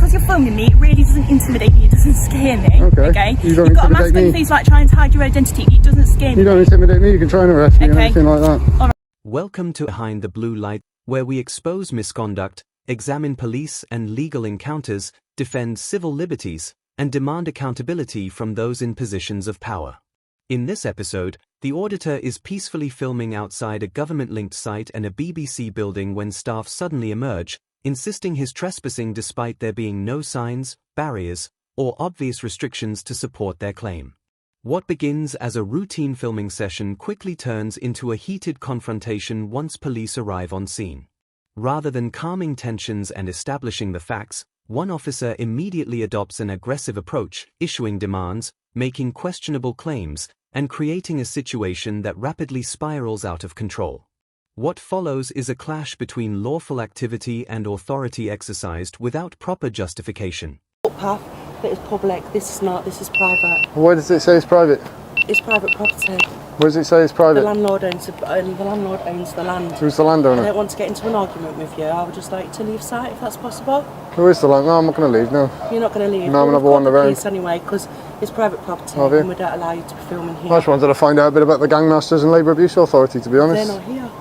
because you're filming me, it really doesn't intimidate me, it doesn't scare me. Okay? You don't You've got a mask on your me. face like trying to hide your identity, it doesn't scare me. You don't intimidate me, you can try and arrest me and Okay. everything like that. Alright. Welcome to Behind the Blue Light, where we expose misconduct, examine police and legal encounters, defend civil liberties, and demand accountability from those in positions of power. In this episode, the auditor is peacefully filming outside a government-linked site and a BBC building when staff suddenly emerge, insisting he's trespassing despite there being no signs, barriers, or obvious restrictions to support their claim. What begins as a routine filming session quickly turns into a heated confrontation once police arrive on scene. Rather than calming tensions and establishing the facts, one officer immediately adopts an aggressive approach, issuing demands, making questionable claims, and creating a situation that rapidly spirals out of control. What follows is a clash between lawful activity and authority exercised without proper justification. Footpath that is public, this is not, this is private. Why does it say it's private? It's private property. Where does it say it's private? The landlord owns the land. Who's the I landowner? don't want to get into an argument with you. I would just like to leave sight if that's possible. Who is the landlord? No, I'm not going to leave, no. You're not going to leave. No, I'm going to wander around. Police anyway, because it's private property Have you? and we don't allow you to be filming here. I just wanted to find out a bit about the Gangmasters and Labour Abuse Authority, to be honest. They're not here.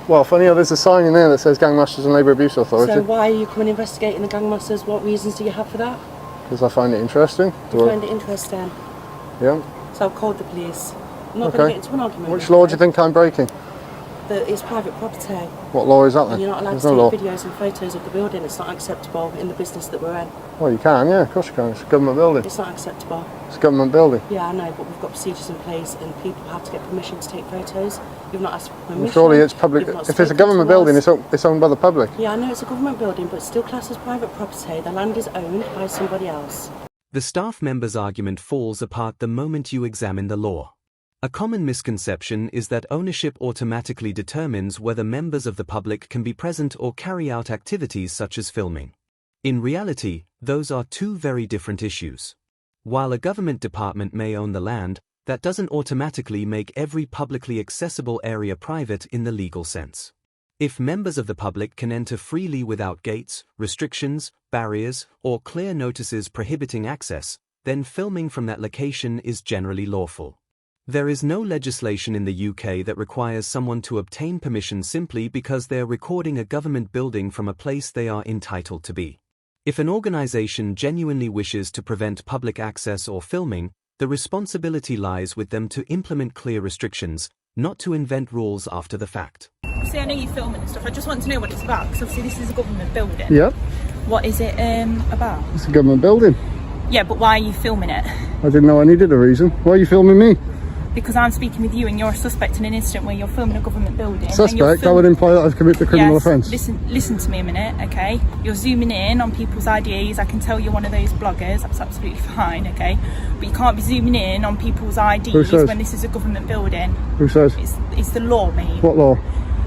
Well, funny how there's a sign in there that says Gangmasters and Labour Abuse Authority. So why are you coming investigating the gangmasters? What reasons do you have for that? Because I find it interesting. You find it interesting. Yeah. So I've called the police. I'm not going to get into an argument. Which law do you think I'm breaking? That it's private property. What law is that then? And you're not allowed There's to no take law. videos and photos of the building. It's not acceptable in the business that we're in. Well, you can, yeah, of course you can. It's a government building. It's not acceptable. It's a government building. Yeah, I know, but we've got procedures in place and people have to get permission to take photos. You've not asked for permission. Well, surely it's public. You've not If it's a spoken government to building, us. it's owned by the public. Yeah, I know it's a government building, but it's still classed as private property. The land is owned by somebody else. The staff member's argument falls apart the moment you examine the law. A common misconception is that ownership automatically determines whether members of the public can be present or carry out activities such as filming. In reality, those are two very different issues. While a government department may own the land, that doesn't automatically make every publicly accessible area private in the legal sense. If members of the public can enter freely without gates, restrictions, barriers, or clear notices prohibiting access, then filming from that location is generally lawful. There is no legislation in the UK that requires someone to obtain permission simply because they're recording a government building from a place they are entitled to be. If an organisation genuinely wishes to prevent public access or filming, the responsibility lies with them to implement clear restrictions, not to invent rules after the fact. See, I know you're filming and stuff, I just want to know what it's about, because obviously this is a government building. Yep. What is it about? It's a government building. Yeah, but why are you filming it? I didn't know I needed a reason. Why are you filming me? Because I'm speaking with you and you're a suspect in an incident where you're filming a government building. Suspect? That would imply that I've committed a criminal offence. Listen to me a minute, okay? You're zooming in on people's IDs. I can tell you're one of those bloggers. That's absolutely fine, okay? But you can't be zooming in on people's IDs when this is a government building. Who says? It's the law, mate. What law?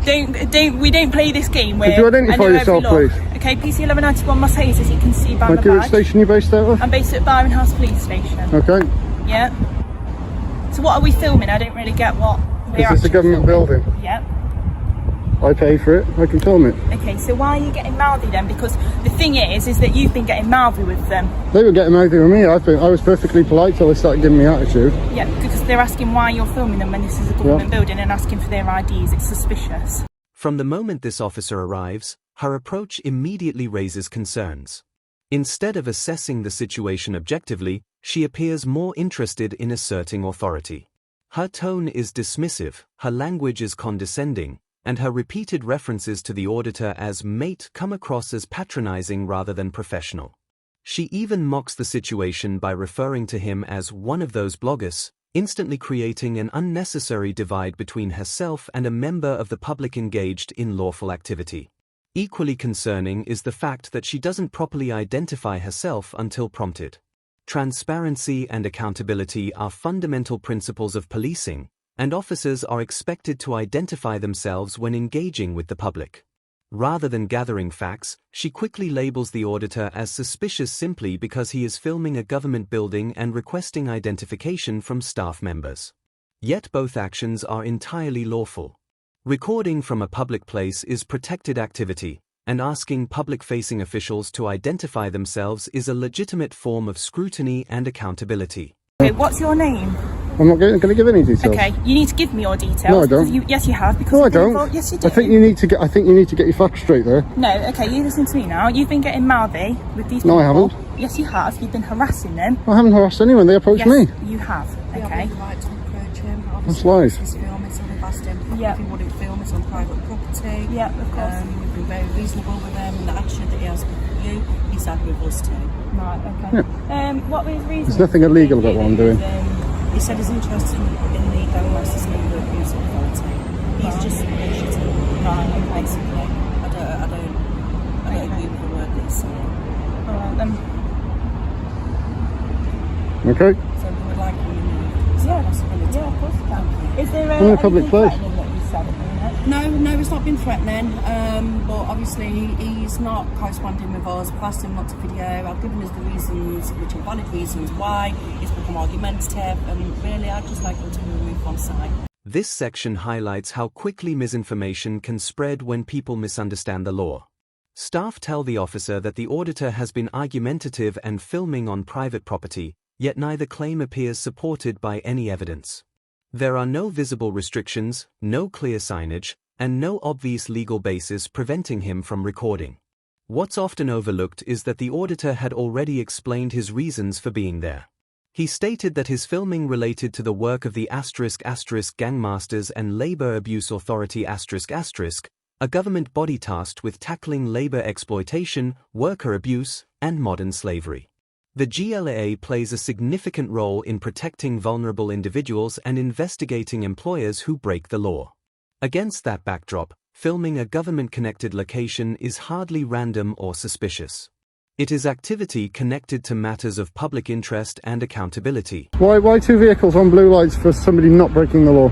We don't play this game where... Could you identify yourself, please? Okay, PC 1191 Mercedes, as you can see by my Thank you. Which badge. station are you based out of? I'm based at Byron House Police Station. Okay. Yeah. So what are we filming? I don't really get what we're Because it's a government building. Yeah. I pay for it. I can film it. Okay, so why are you getting mouthy then? Because the thing is that you've been getting mouthy with them. They were getting mouthy with me. I was perfectly polite till they started giving me attitude. Yeah, because they're asking why you're filming them when this is a government building and asking for their IDs. It's suspicious. From the moment this officer arrives, her approach immediately raises concerns. Instead of assessing the situation objectively, she appears more interested in asserting authority. Her tone is dismissive, her language is condescending, and her repeated references to the auditor as mate come across as patronizing rather than professional. She even mocks the situation by referring to him as one of those bloggers, instantly creating an unnecessary divide between herself and a member of the public engaged in lawful activity. Equally concerning is the fact that she doesn't properly identify herself until prompted. Transparency and accountability are fundamental principles of policing, and officers are expected to identify themselves when engaging with the public. Rather than gathering facts, she quickly labels the auditor as suspicious simply because he is filming a government building and requesting identification from staff members. Yet both actions are entirely lawful. Recording from a public place is protected activity, and asking public-facing officials to identify themselves is a legitimate form of scrutiny and accountability. Okay, what's your name? I'm not going to give any details. Okay, you need to give me your details. No, I don't. Yes, you have. Because No, I don't. Yes, you do. I think you need to get your facts straight there. No, okay, you listen to me now. You've been getting mouthy with these people. No, I haven't. Yes, you have. You've been harassing them. I haven't harassed anyone. They approached me. You have. Okay. The right to approach him. That's lies. He's filming, so we've asked him if he wouldn't film it on private property. Yeah, of course. We've been very reasonable with him, and the attitude that he has with you, he's had with us too. Right, okay. What was his reason? There's nothing illegal about what I'm doing. He said he's interested in the diagnosis of the abuse authority. He's just bullshitting. Right, okay. Basically. I don't agree with the word that he's saying. Alright then. Okay. So we would like him removed. Is that a possibility? Yeah, of course you can. Is there I'm in a public place. threatening that you said at the minute? No, it's not been threatening, but obviously he's not corresponding with us. We've asked him not to video. I've given us the reasons, which are valid reasons why it's become argumentative, and really I'd just like him to be removed from site. This section highlights how quickly misinformation can spread when people misunderstand the law. Staff tell the officer that the auditor has been argumentative and filming on private property, yet neither claim appears supported by any evidence. There are no visible restrictions, no clear signage, and no obvious legal basis preventing him from recording. What's often overlooked is that the auditor had already explained his reasons for being there. He stated that his filming related to the work of the **gangmasters and Labour Abuse Authority **, a government body tasked with tackling labour exploitation, worker abuse, and modern slavery. The GLAA plays a significant role in protecting vulnerable individuals and investigating employers who break the law. Against that backdrop, filming a government-connected location is hardly random or suspicious. It is activity connected to matters of public interest and accountability. Why two vehicles on blue lights for somebody not breaking the law?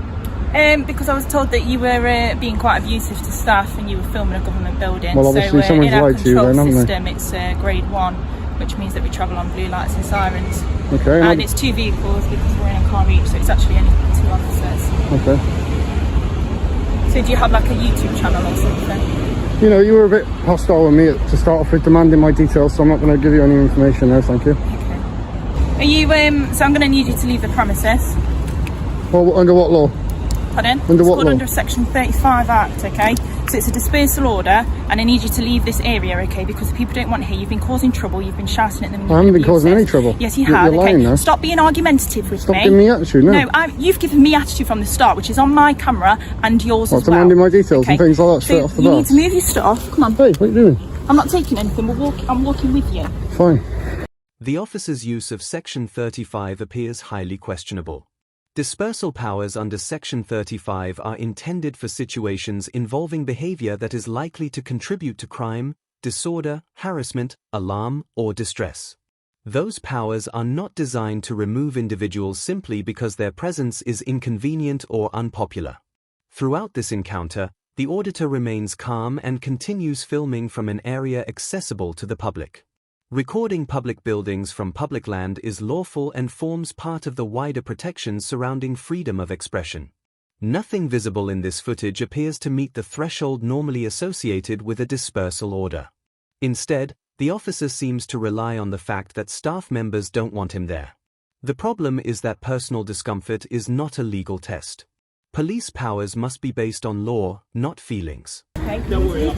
Because I was told that you were being quite abusive to staff and you were filming a government building. Well, obviously someone's in our lied to you control then, haven't they? system, it's grade 1, which means that we travel on blue lights and sirens. Okay. And it's 2 vehicles because we're in a car each, so it's actually only 2 officers. Okay. So do you have like a YouTube channel or something? You know, you were a bit hostile with me to start off with, demanding my details, so I'm not going to give you any information now, thank you. Okay. Are you, so I'm going to need you to leave the premises. Well, under what law? Pardon? Under what law? Under Section 35 Act, okay? So it's a dispersal order, and I need you to leave this area, okay? Because people don't want to hear. You've been causing trouble, you've been shouting at them. I haven't been causing any trouble. Yes, you have. You're lying okay, now. Stop being argumentative with me. Stop giving me attitude, no. No, you've given me attitude from the start, which is on my camera and yours as well. Demanding my details and things like that straight off the bat. You need to move your stuff. Come on. Hey, what are you doing? I'm not taking anything. I'm walking with you. Fine. The officer's use of Section 35 appears highly questionable. Dispersal powers under Section 35 are intended for situations involving behavior that is likely to contribute to crime, disorder, harassment, alarm, or distress. Those powers are not designed to remove individuals simply because their presence is inconvenient or unpopular. Throughout this encounter, the auditor remains calm and continues filming from an area accessible to the public. Recording public buildings from public land is lawful and forms part of the wider protections surrounding freedom of expression. Nothing visible in this footage appears to meet the threshold normally associated with a dispersal order. Instead, the officer seems to rely on the fact that staff members don't want him there. The problem is that personal discomfort is not a legal test. Police powers must be based on law, not feelings. Okay, don't worry,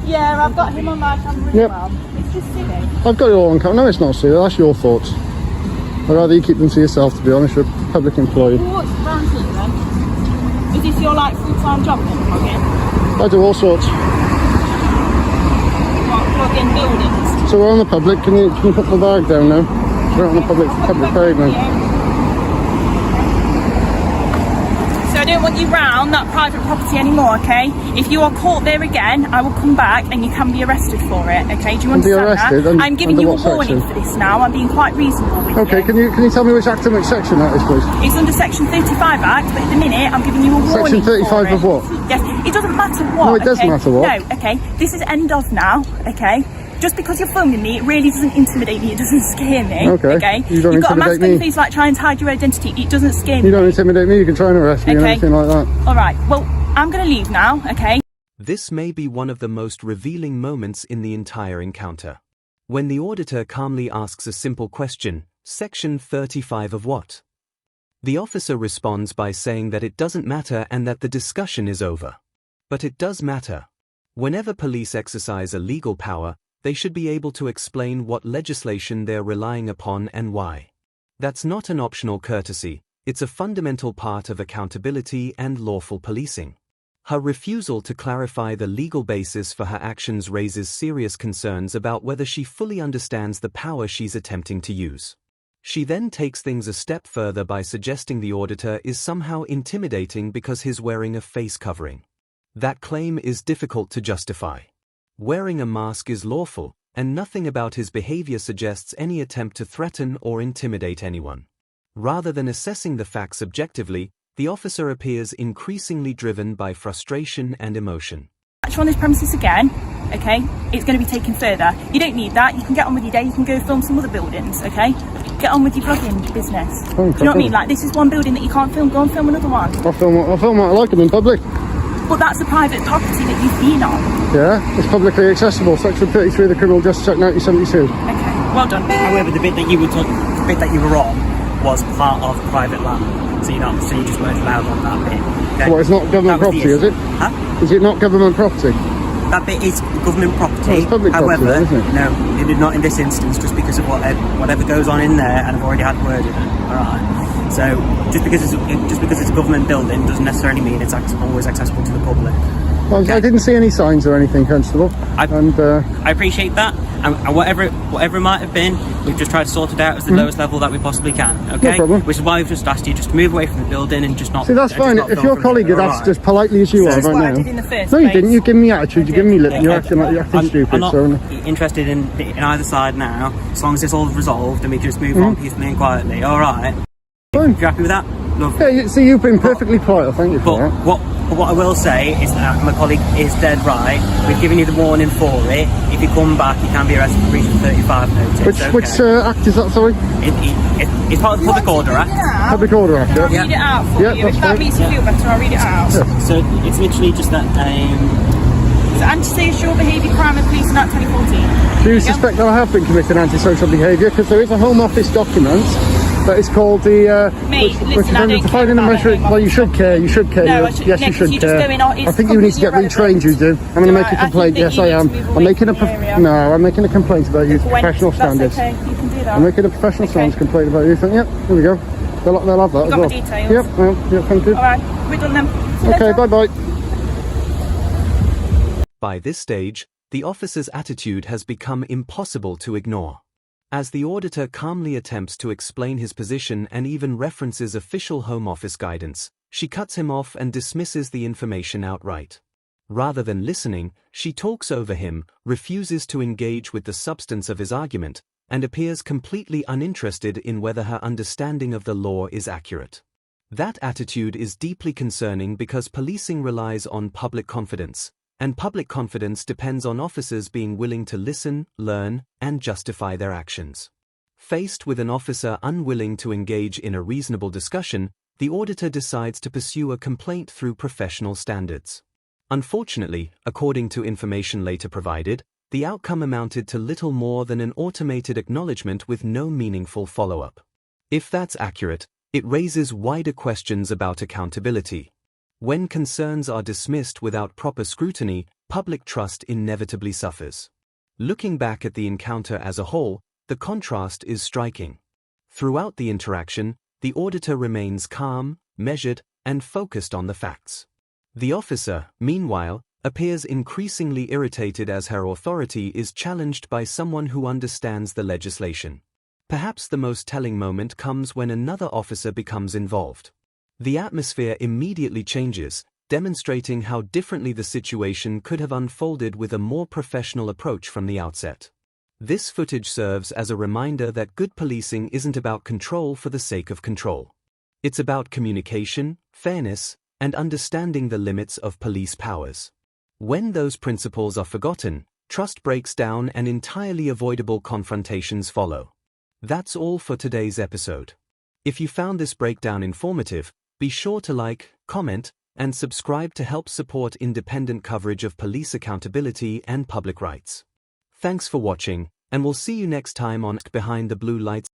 yeah, I've got him on my camera as well. It's just silly. I've got it all on camera. No, it's not silly. That's your thoughts. I'd rather you keep them to yourself, to be honest. You're a public employee. Well, what's around here then? Is this your like full-time job then, plug-in? I do all sorts. What, plug-in buildings? So we're on the public. Can you put the bag down now? We're on the public pavement. So I don't want you round that private property anymore, okay? If you are caught there again, I will come back and you can be arrested for it, okay? Do you understand that? I'm giving you a warning for this now. I'm being quite reasonable with you. Okay, can you tell me which act and which section that is, please? It's under Section 35 Act, but at the minute I'm giving you a warning. Section 35 of what? Yes, it doesn't matter what. No, it does matter what. No, okay. This is end of now, okay? Just because you're filming me, it really doesn't intimidate me, it doesn't scare me. Okay. You've got a mask on your face like trying to hide your identity, it doesn't scare me. You don't intimidate me, you can try and arrest me and everything like that. Alright, well, I'm going to leave now, okay? This may be one of the most revealing moments in the entire encounter. When the auditor calmly asks a simple question, Section 35 of what? The officer responds by saying that it doesn't matter and that the discussion is over. But it does matter. Whenever police exercise a legal power, they should be able to explain what legislation they're relying upon and why. That's not an optional courtesy, it's a fundamental part of accountability and lawful policing. Her refusal to clarify the legal basis for her actions raises serious concerns about whether she fully understands the power she's attempting to use. She then takes things a step further by suggesting the auditor is somehow intimidating because he's wearing a face covering. That claim is difficult to justify. Wearing a mask is lawful, and nothing about his behavior suggests any attempt to threaten or intimidate anyone. Rather than assessing the facts objectively, the officer appears increasingly driven by frustration and emotion. On this premises again, okay, it's going to be taken further. You don't need that. You can get on with your day. You can go film some other buildings, okay? Get on with your vlogging business. Do you know what I mean? Like, this is one building that you can't film. Go and film another one. I'll film what I like them in public. But that's a private property that you've been on. Yeah, it's publicly accessible. Section 33 of the Criminal Justice Act 1972. Okay, well done. However, the bit that you were on was part of private land. So you just weren't allowed on that bit. Okay? So what, it's not government property, is it? Huh? Is it not government property? That bit is government property. Well, it's public property, however, isn't it? no, it is not in this instance, just because of whatever goes on in there, and I've already had word in it. All right. So just because it's a government building doesn't necessarily mean it's always accessible to the public. Well, okay. I didn't see any signs or anything, Constable. I appreciate that, and whatever it might have been, we've just tried to sort it out as the lowest level that we possibly can. Okay, no problem. Which is why we've just asked you just to move away from the building and just not. See, that's fine. If your colleague had asked as politely as you are right now. I did in the first No, you place. didn't. You give me attitude. You give me lip. You're acting like you're acting stupid. I'm not so interested in either side now. As long as it's all resolved and we can just move on peacefully and quietly. All right. fine. You happy with that? Love. Yeah, see, you've been perfectly polite. Thank you for that. But what I will say is that my colleague is dead right. We've given you the warning for it. If you come back, you can be arrested for breach of 35 notice. Which act is that, sorry? It's part of the Public Order Act. Public Order Act, yeah. I'll read it out for you. If that makes you feel better, I'll read it out. Yeah. So it's literally just that... It's antisocial behaviour crime and policing act 2014. Do you suspect that I have been committing antisocial behaviour? Because there is a Home Office document that is called the... Mate, listen, I don't care about the Home Well, you should care, you should care. No, yes, you should care. I think you need to get retrained, you do. I'm going to make a complaint. Yes, I am. I'm making a complaint about you. Professional standards. That's okay, you can do that. I'm making a professional standards complaint about you. Yep, here we go. They'll have that as Got well. my details. Yep, thank you. Alright, we're done then. Okay, bye-bye. By this stage, the officer's attitude has become impossible to ignore. As the auditor calmly attempts to explain his position and even references official Home Office guidance, she cuts him off and dismisses the information outright. Rather than listening, she talks over him, refuses to engage with the substance of his argument, and appears completely uninterested in whether her understanding of the law is accurate. That attitude is deeply concerning because policing relies on public confidence, and public confidence depends on officers being willing to listen, learn, and justify their actions. Faced with an officer unwilling to engage in a reasonable discussion, the auditor decides to pursue a complaint through professional standards. Unfortunately, according to information later provided, the outcome amounted to little more than an automated acknowledgement with no meaningful follow-up. If that's accurate, it raises wider questions about accountability. When concerns are dismissed without proper scrutiny, public trust inevitably suffers. Looking back at the encounter as a whole, the contrast is striking. Throughout the interaction, the auditor remains calm, measured, and focused on the facts. The officer, meanwhile, appears increasingly irritated as her authority is challenged by someone who understands the legislation. Perhaps the most telling moment comes when another officer becomes involved. The atmosphere immediately changes, demonstrating how differently the situation could have unfolded with a more professional approach from the outset. This footage serves as a reminder that good policing isn't about control for the sake of control. It's about communication, fairness, and understanding the limits of police powers. When those principles are forgotten, trust breaks down and entirely avoidable confrontations follow. That's all for today's episode. If you found this breakdown informative, be sure to like, comment, and subscribe to help support independent coverage of police accountability and public rights. Thanks for watching, and we'll see you next time on Behind the Blue Lights.